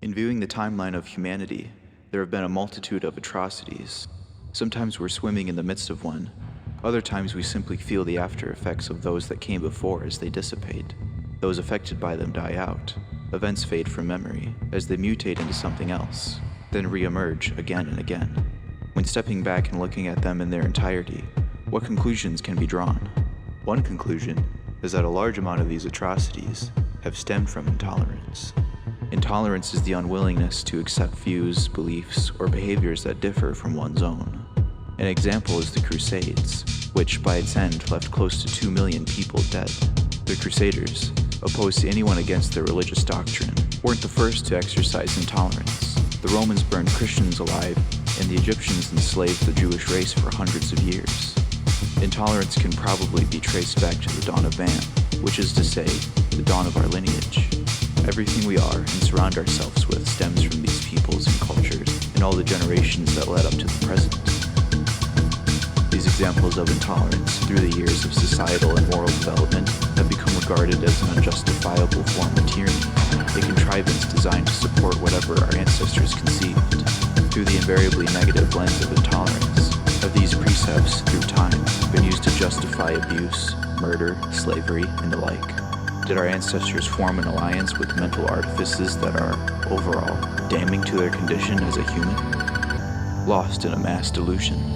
In viewing the timeline of humanity, there have been a multitude of atrocities. Sometimes we're swimming in the midst of one. Other times we simply feel the after effects of those that came before as they dissipate. Those affected by them die out. Events fade from memory as they mutate into something else, then re-emerge again and again. When stepping back and looking at them in their entirety, what conclusions can be drawn? One conclusion is that a large amount of these atrocities have stemmed from intolerance. Intolerance is the unwillingness to accept views, beliefs, or behaviors that differ from one's own. An example is the Crusades, which by its end left close to 2 million people dead. The Crusaders, opposed to anyone against their religious doctrine, weren't the first to exercise intolerance. The Romans burned Christians alive, and the Egyptians enslaved the Jewish race for hundreds of years. Intolerance can probably be traced back to the dawn of man, which is to say, the dawn of our lineage. Everything we are and surround ourselves with stems from these peoples and cultures and all the generations that led up to the present. These examples of intolerance through the years of societal and moral development have become regarded as an unjustifiable form of tyranny, a contrivance designed to support whatever our ancestors conceived. Through the invariably negative lens of intolerance, have these precepts, through time, been used to justify abuse, murder, slavery, and the like? Did our ancestors form an alliance with mental artifices that are, overall, damning to their condition as a human? Lost in a mass delusion.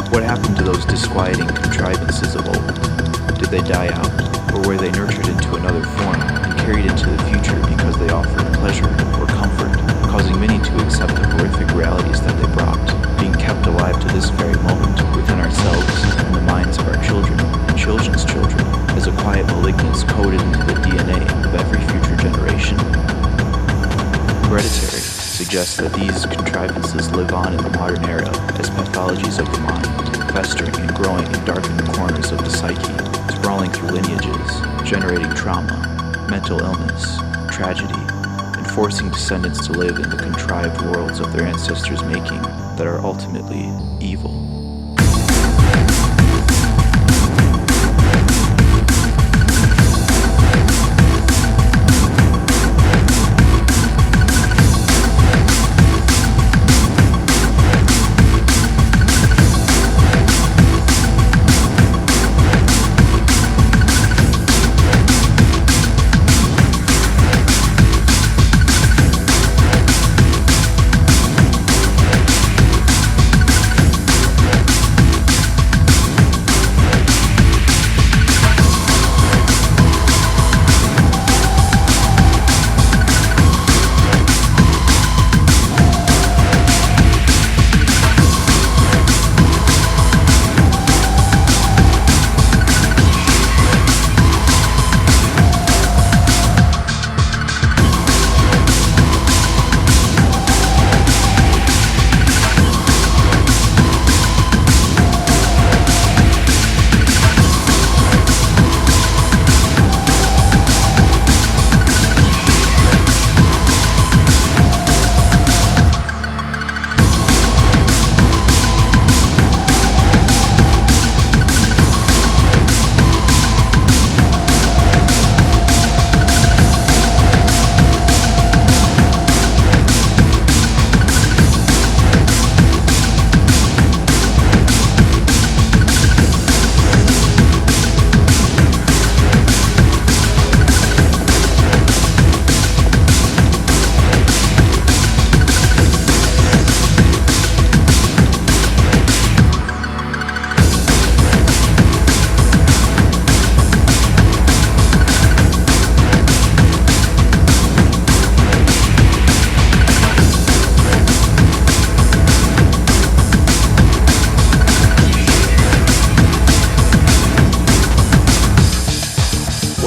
What happened to those disquieting contrivances of old? Did they die out, or were they nurtured into another form and carried into the future because they offered pleasure or comfort, causing many to accept the horrific realities that they brought, being kept alive to this very moment within ourselves and the minds of our children and children's children as a quiet malignance coded into the DNA of every future generation? Hereditary suggests that these contrivances live on in the modern era as pathologies of the mind, festering and growing in darkened corners of the psyche, sprawling through lineages, generating trauma, mental illness, tragedy, and forcing descendants to live in the contrived worlds of their ancestors' making that are ultimately evil.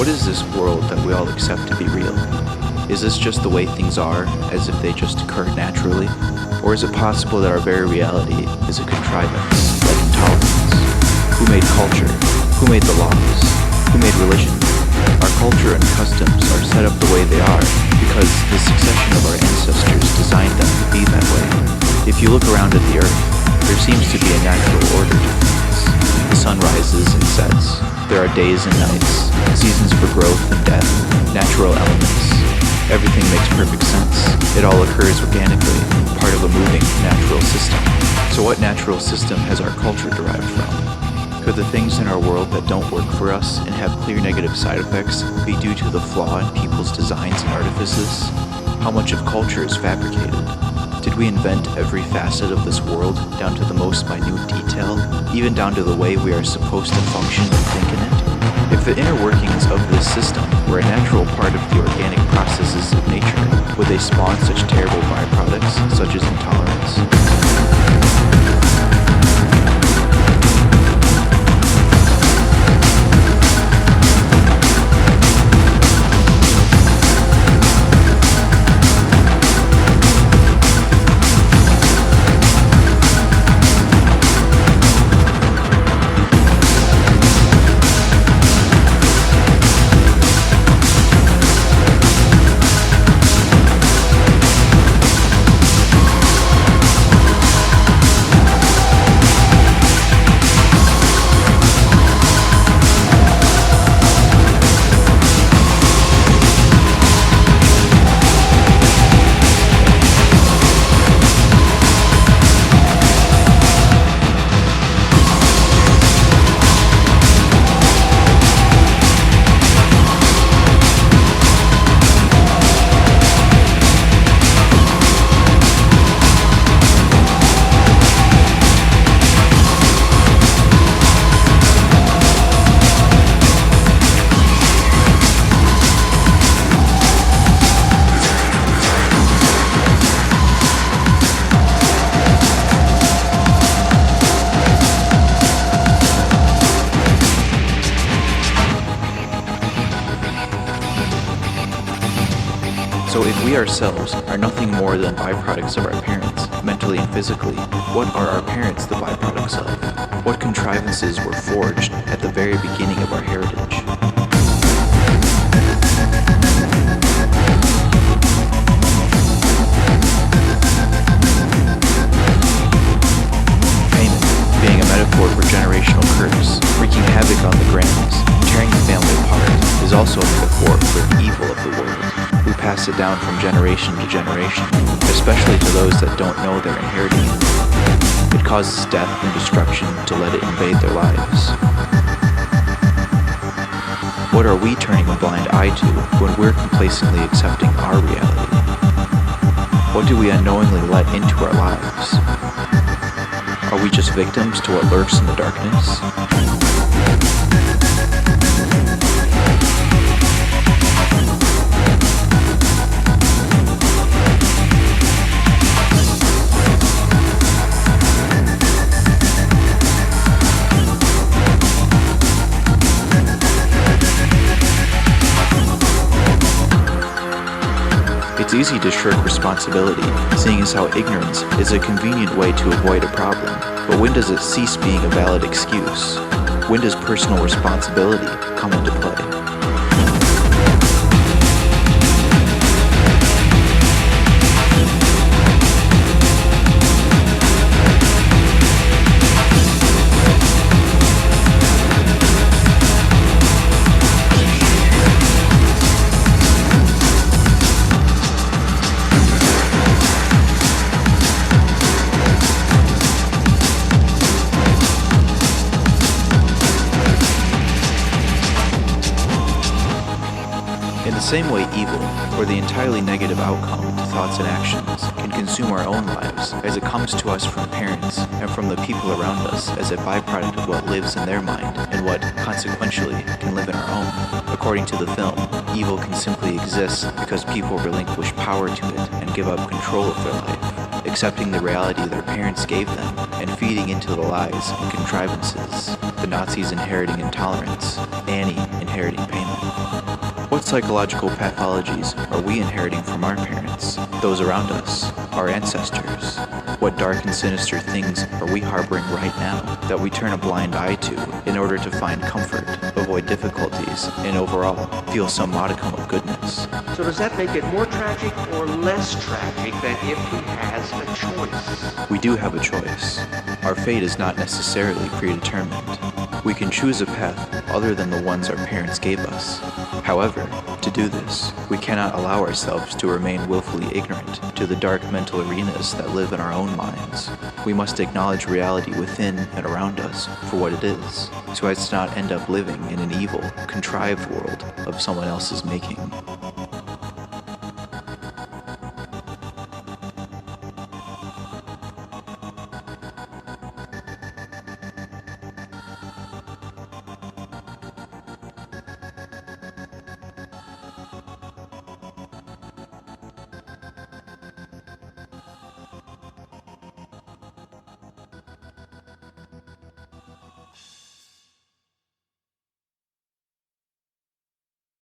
What is this world that we all accept to be real? Is this just the way things are, as if they just occur naturally? Or is it possible that our very reality is a contrivance, like intolerance? Who made culture? Who made the laws? Who made religion? Our culture and customs are set up the way they are because the succession of our ancestors designed them to be that way. If you look around at the earth, there seems to be a natural order to things. The sun rises and sets. There are days and nights, seasons for growth and death, natural elements. Everything makes perfect sense. It all occurs organically, part of a moving natural system. So what natural system has our culture derived from? Could the things in our world that don't work for us and have clear negative side effects be due to the flaw in people's designs and artifices? How much of culture is fabricated? Did we invent every facet of this world down to the most minute detail, even down to the way we are supposed to function and think in it? If the inner workings of this system were a natural part of the organic processes of nature, would they spawn such terrible byproducts, such as intolerance? So if we ourselves are nothing more than byproducts of our parents, mentally and physically, what are our parents the byproducts of? What contrivances were forged at the very beginning of our heritage? Payment, being a metaphor for generational curse, wreaking havoc on the grams, tearing the family apart, is also a metaphor for the evil of the world. We pass it down from generation to generation, especially to those that don't know they're inheriting it. It causes death and destruction to let it invade their lives. What are we turning a blind eye to when we're complacently accepting our reality? What do we unknowingly let into our lives? Are we just victims to what lurks in the darkness? It's easy to shirk responsibility, seeing as how ignorance is a convenient way to avoid a problem. But when does it cease being a valid excuse? When does personal responsibility come into play? In the same way evil, or the entirely negative outcome to thoughts and actions, can consume our own lives, as it comes to us from parents and from the people around us as a byproduct of what lives in their mind and what, consequentially, can live in our own. According to the film, evil can simply exist because people relinquish power to it and give up control of their life, accepting the reality their parents gave them and feeding into the lies and contrivances. The Nazis inheriting intolerance, Annie inheriting payment. What What psychological pathologies are we inheriting from our parents, those around us, our ancestors? What dark and sinister things are we harboring right now that we turn a blind eye to in order to find comfort, avoid difficulties, and overall feel some modicum of goodness? So does that make it more tragic or less tragic than if he has a choice? We do have a choice. Our fate is not necessarily predetermined. We can choose a path other than the ones our parents gave us. However, to do this, we cannot allow ourselves to remain willfully ignorant to the dark mental arenas that live in our own minds. We must acknowledge reality within and around us for what it is, so as to not end up living in an evil, contrived world of someone else's making.